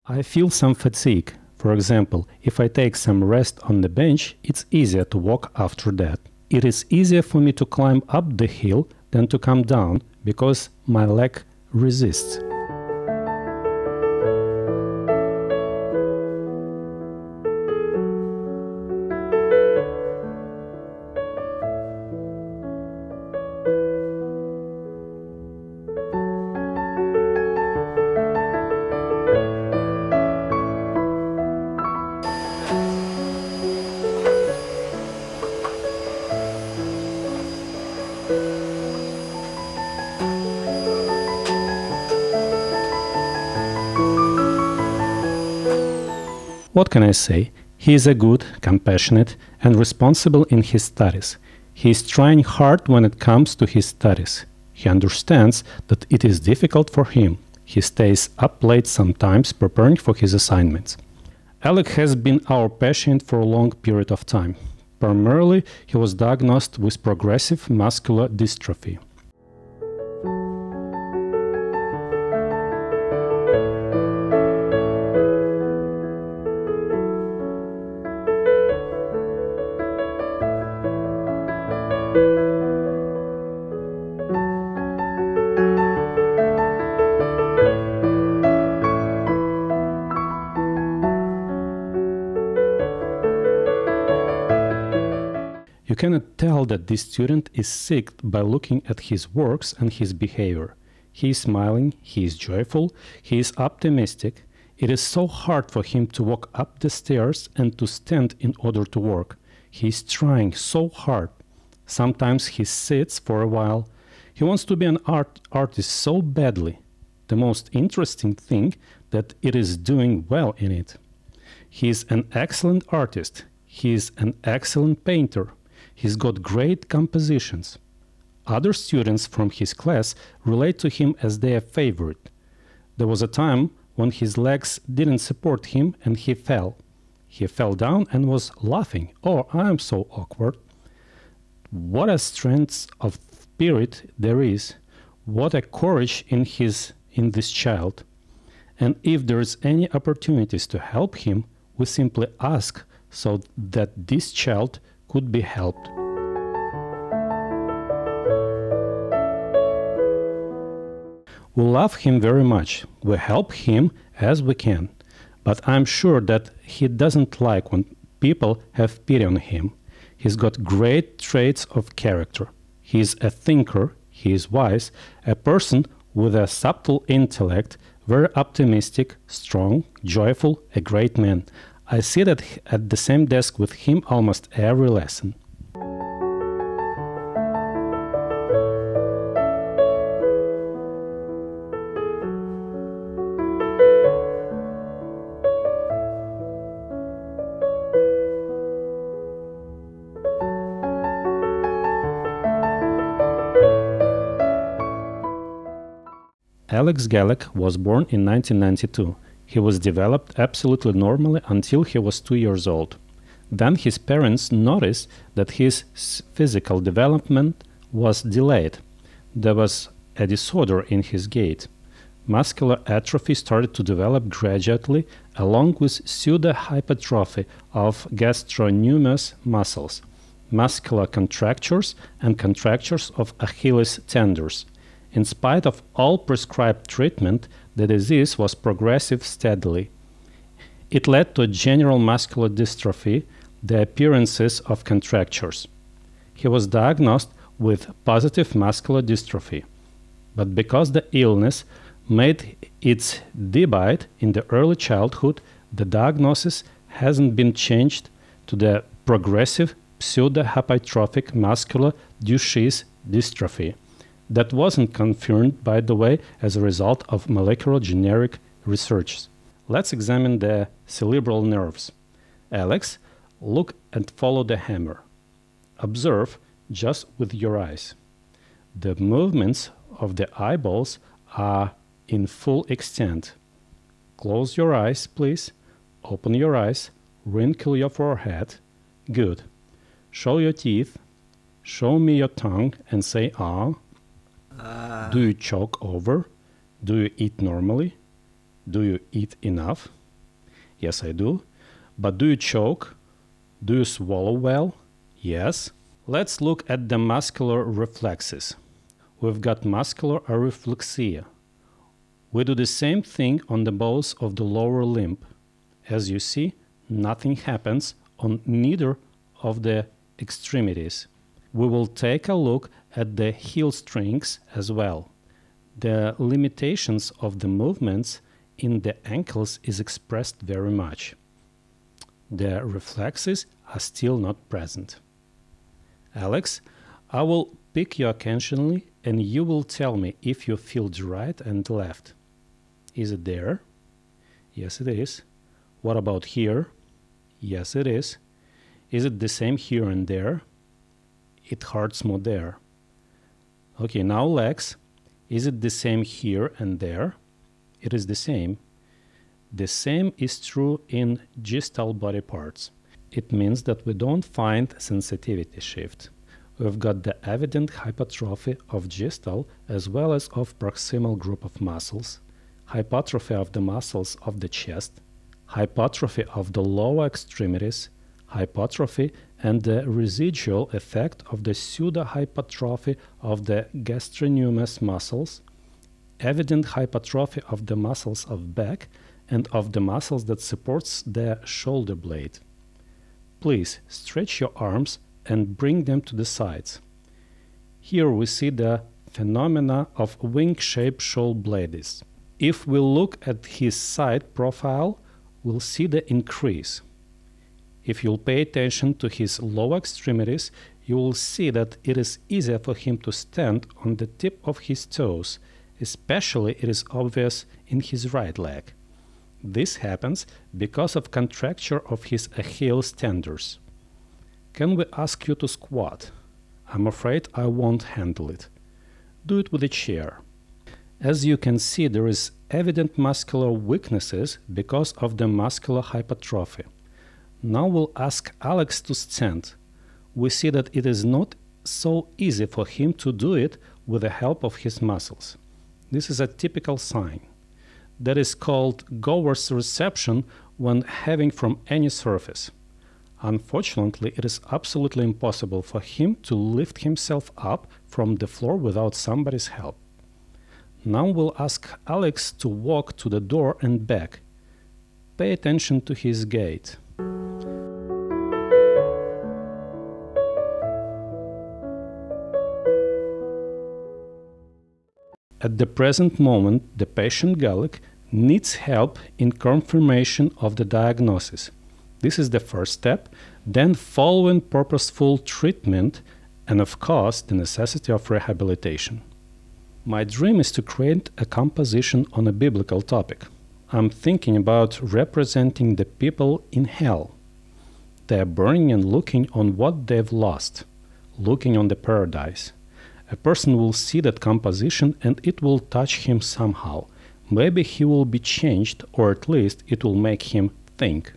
I feel some fatigue. For example, if I take some rest on the bench, it's easier to walk after that. It is easier for me to climb up the hill than to come down because my leg resists. What can I say? He is a good, compassionate, and responsible in his studies. He is trying hard when it comes to his studies. He understands that it is difficult for him. He stays up late sometimes preparing for his assignments. Alex has been our patient for a long period of time. Primarily, he was diagnosed with progressive muscular dystrophy. You cannot tell that this student is sick by looking at his works and his behavior. He is smiling, he is joyful, he is optimistic. It is so hard for him to walk up the stairs and to stand in order to work. He is trying so hard. Sometimes he sits for a while. He wants to be an artist so badly. The most interesting thing that it is doing well in it. He is an excellent artist. He is an excellent painter. He's got great compositions. Other students from his class relate to him as their favorite. There was a time when his legs didn't support him and he fell. He fell down and was laughing. "Oh, I'm so awkward." What a strength of spirit there is. What a courage in this child. And if there is any opportunities to help him, we simply ask so that this child could be helped. We love him very much. We help him as we can. But I'm sure that he doesn't like when people have pity on him. He's got great traits of character. He is a thinker, he is wise, a person with a subtle intellect, very optimistic, strong, joyful, a great man. I sit at the same desk with him almost every lesson. Alex Galik was born in 1992. He was developed absolutely normally until he was 2 years old. Then his parents noticed that his physical development was delayed. There was a disorder in his gait. Muscular atrophy started to develop gradually along with pseudo-hypertrophy of gastrocnemius muscles, muscular contractures and contractures of Achilles tendons. In spite of all prescribed treatment, the disease was progressive steadily. It led to general muscular dystrophy, the appearances of contractures. He was diagnosed with positive muscular dystrophy. But because the illness made its debut in the early childhood, the diagnosis hasn't been changed to the progressive pseudo-hypertrophic muscular Duchenne dystrophy. That wasn't confirmed, by the way, as a result of molecular generic research. Let's examine the cerebral nerves. Alex, look and follow the hammer. Observe just with your eyes. The movements of the eyeballs are in full extent. Close your eyes, please. Open your eyes. Wrinkle your forehead. Good. Show your teeth. Show me your tongue and say ah. Do you choke over? Do you eat normally? Do you eat enough? Yes, I do. But do you choke? Do you swallow well? Yes. Let's look at the muscular reflexes. We've got muscular areflexia. We do the same thing on the balls of the lower limb. As you see, nothing happens on neither of the extremities. We will take a look at the heel strings as well. The limitations of the movements in the ankles is expressed very much. The reflexes are still not present. Alex, I will pick you occasionally and you will tell me if you feel the right and the left. Is it there? Yes, it is. What about here? Yes, it is. Is it the same here and there? It hurts more there. Okay, now legs. Is it the same here and there? It is the same. The same is true in distal body parts. It means that we don't find sensitivity shift. We've got the evident hypertrophy of distal as well as of proximal group of muscles, hypertrophy of the muscles of the chest, hypertrophy of the lower extremities, hypertrophy and the residual effect of the pseudo-hypertrophy of the gastrocnemius muscles, evident hypertrophy of the muscles of back and of the muscles that supports the shoulder blade. Please stretch your arms and bring them to the sides. Here we see the phenomena of wing-shaped shoulder blades. If we look at his side profile, we'll see the increase. If you'll pay attention to his lower extremities, you will see that it is easier for him to stand on the tip of his toes, especially it is obvious in his right leg. This happens because of contracture of his Achilles tendons. Can we ask you to squat? I'm afraid I won't handle it. Do it with a chair. As you can see, there is evident muscular weaknesses because of the muscular hypertrophy. Now we'll ask Alex to stand. We see that it is not so easy for him to do it with the help of his muscles. This is a typical sign. That is called goer's reception when having from any surface. Unfortunately, it is absolutely impossible for him to lift himself up from the floor without somebody's help. Now we'll ask Alex to walk to the door and back. Pay attention to his gait. At the present moment, the patient Galik needs help in confirmation of the diagnosis. This is the first step, then following purposeful treatment and of course the necessity of rehabilitation. My dream is to create a composition on a biblical topic. I'm thinking about representing the people in hell. They are burning and looking on what they've lost, looking on the paradise. A person will see that composition and it will touch him somehow. Maybe he will be changed, or at least it will make him think.